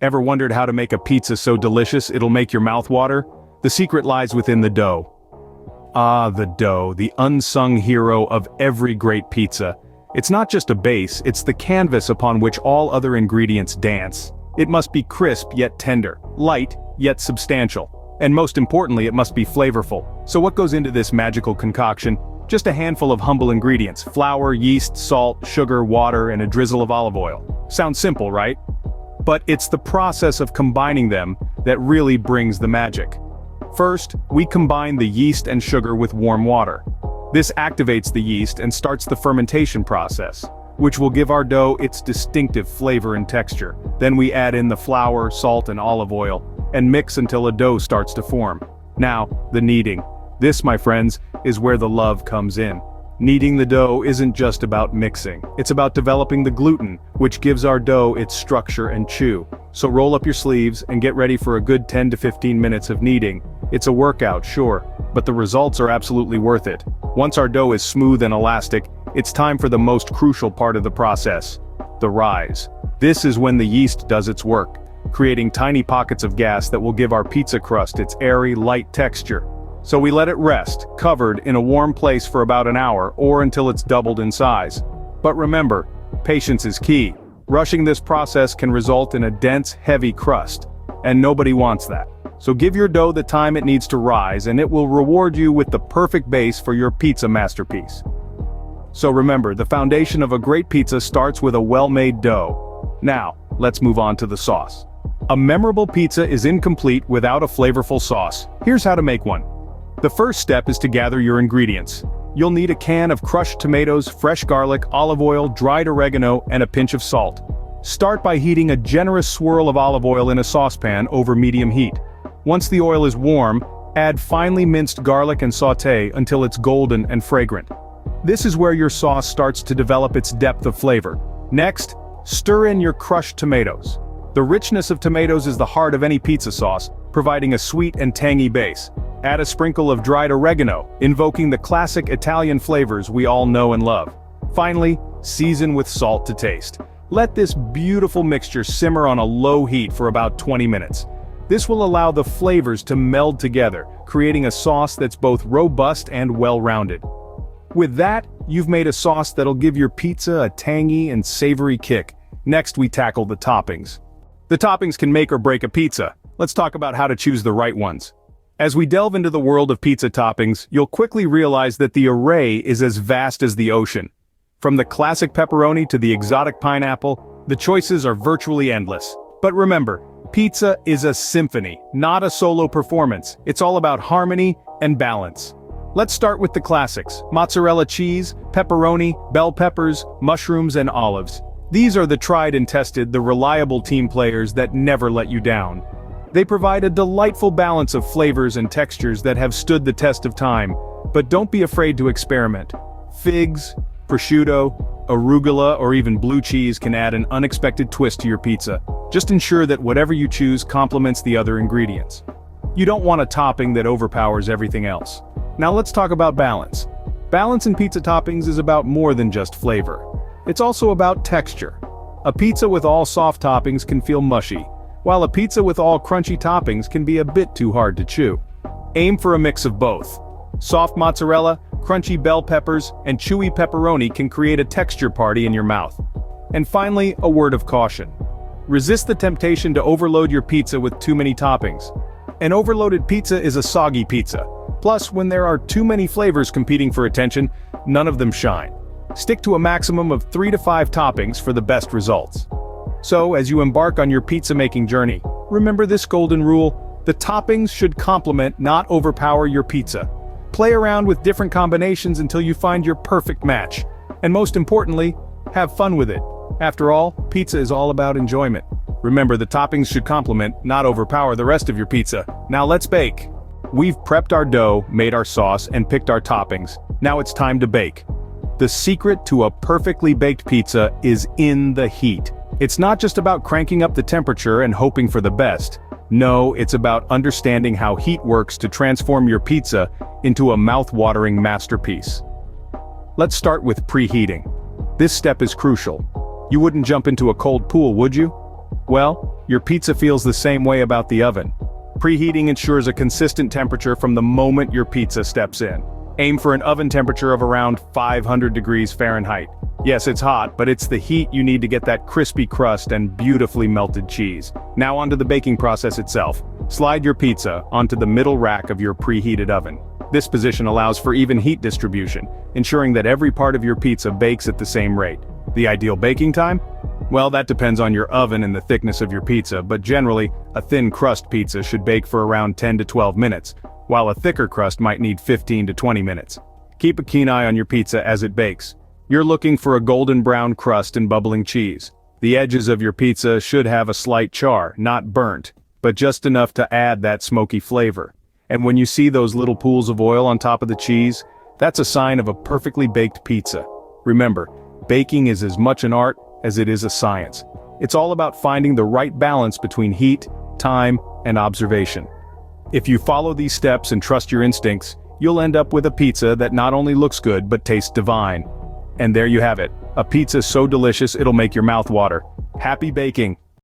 Ever wondered how to make a pizza so delicious it'll make your mouth water? The secret lies within the dough. Ah, the dough, the unsung hero of every great pizza. It's not just a base, it's the canvas upon which all other ingredients dance. It must be crisp yet tender, light yet substantial. And most importantly, it must be flavorful. So what goes into this magical concoction? Just a handful of humble ingredients: flour, yeast, salt, sugar, water, and a drizzle of olive oil. Sounds simple, right? But it's the process of combining them that really brings the magic. First, we combine the yeast and sugar with warm water. This activates the yeast and starts the fermentation process, which will give our dough its distinctive flavor and texture. Then we add in the flour, salt, and olive oil, and mix until a dough starts to form. Now, the kneading. This, my friends, is where the love comes in. Kneading the dough isn't just about mixing. It's about developing the gluten, which gives our dough its structure and chew. So roll up your sleeves and get ready for a good 10 to 15 minutes of kneading. It's a workout, sure, but the results are absolutely worth it. Once our dough is smooth and elastic, it's time for the most crucial part of the process: the rise. This is when the yeast does its work, creating tiny pockets of gas that will give our pizza crust its airy, light texture. So we let it rest, covered in a warm place for about an hour or until it's doubled in size. But remember, patience is key. Rushing this process can result in a dense, heavy crust, and nobody wants that. So give your dough the time it needs to rise, and it will reward you with the perfect base for your pizza masterpiece. So remember, the foundation of a great pizza starts with a well-made dough. Now, let's move on to the sauce. A memorable pizza is incomplete without a flavorful sauce. Here's how to make one. The first step is to gather your ingredients. You'll need a can of crushed tomatoes, fresh garlic, olive oil, dried oregano, and a pinch of salt. Start by heating a generous swirl of olive oil in a saucepan over medium heat. Once the oil is warm, add finely minced garlic and sauté until it's golden and fragrant. This is where your sauce starts to develop its depth of flavor. Next, stir in your crushed tomatoes. The richness of tomatoes is the heart of any pizza sauce, providing a sweet and tangy base. Add a sprinkle of dried oregano, invoking the classic Italian flavors we all know and love. Finally, season with salt to taste. Let this beautiful mixture simmer on a low heat for about 20 minutes. This will allow the flavors to meld together, creating a sauce that's both robust and well-rounded. With that, you've made a sauce that'll give your pizza a tangy and savory kick. Next, we tackle the toppings. The toppings can make or break a pizza. Let's talk about how to choose the right ones. As we delve into the world of pizza toppings, you'll quickly realize that the array is as vast as the ocean. From the classic pepperoni to the exotic pineapple, the choices are virtually endless. But remember, pizza is a symphony, not a solo performance. It's all about harmony and balance. Let's start with the classics: mozzarella cheese, pepperoni, bell peppers, mushrooms, and olives. These are the tried and tested, the reliable team players that never let you down. They provide a delightful balance of flavors and textures that have stood the test of time, but don't be afraid to experiment. Figs, prosciutto, arugula, or even blue cheese can add an unexpected twist to your pizza. Just ensure that whatever you choose complements the other ingredients. You don't want a topping that overpowers everything else. Now let's talk about balance. Balance in pizza toppings is about more than just flavor. It's also about texture. A pizza with all soft toppings can feel mushy, while a pizza with all crunchy toppings can be a bit too hard to chew. Aim for a mix of both. Soft mozzarella, crunchy bell peppers, and chewy pepperoni can create a texture party in your mouth. And finally, a word of caution. Resist the temptation to overload your pizza with too many toppings. An overloaded pizza is a soggy pizza. Plus, when there are too many flavors competing for attention, none of them shine. Stick to a maximum of 3 to 5 toppings for the best results. So, as you embark on your pizza-making journey, remember this golden rule: the toppings should complement, not overpower your pizza. Play around with different combinations until you find your perfect match. And most importantly, have fun with it. After all, pizza is all about enjoyment. Remember, the toppings should complement, not overpower the rest of your pizza. Now let's bake. We've prepped our dough, made our sauce, and picked our toppings. Now it's time to bake. The secret to a perfectly baked pizza is in the heat. It's not just about cranking up the temperature and hoping for the best. No, it's about understanding how heat works to transform your pizza into a mouth-watering masterpiece. Let's start with preheating. This step is crucial. You wouldn't jump into a cold pool, would you? Well, Your pizza feels the same way about the oven. Preheating ensures a consistent temperature from the moment your pizza steps in. Aim for an oven temperature of around 500 degrees Fahrenheit. Yes, it's hot, but it's the heat you need to get that crispy crust and beautifully melted cheese. Now onto the baking process itself. Slide your pizza onto the middle rack of your preheated oven. This position allows for even heat distribution, ensuring that every part of your pizza bakes at the same rate. The ideal baking time? Well, that depends on your oven and the thickness of your pizza, but generally, a thin crust pizza should bake for around 10 to 12 minutes, while a thicker crust might need 15 to 20 minutes. Keep a keen eye on your pizza as it bakes. You're looking for a golden brown crust and bubbling cheese. The edges of your pizza should have a slight char, not burnt, but just enough to add that smoky flavor. And when you see those little pools of oil on top of the cheese, that's a sign of a perfectly baked pizza. Remember, baking is as much an art as it is a science. It's all about finding the right balance between heat, time, and observation. If you follow these steps and trust your instincts, you'll end up with a pizza that not only looks good but tastes divine. And there you have it, a pizza so delicious it'll make your mouth water. Happy baking!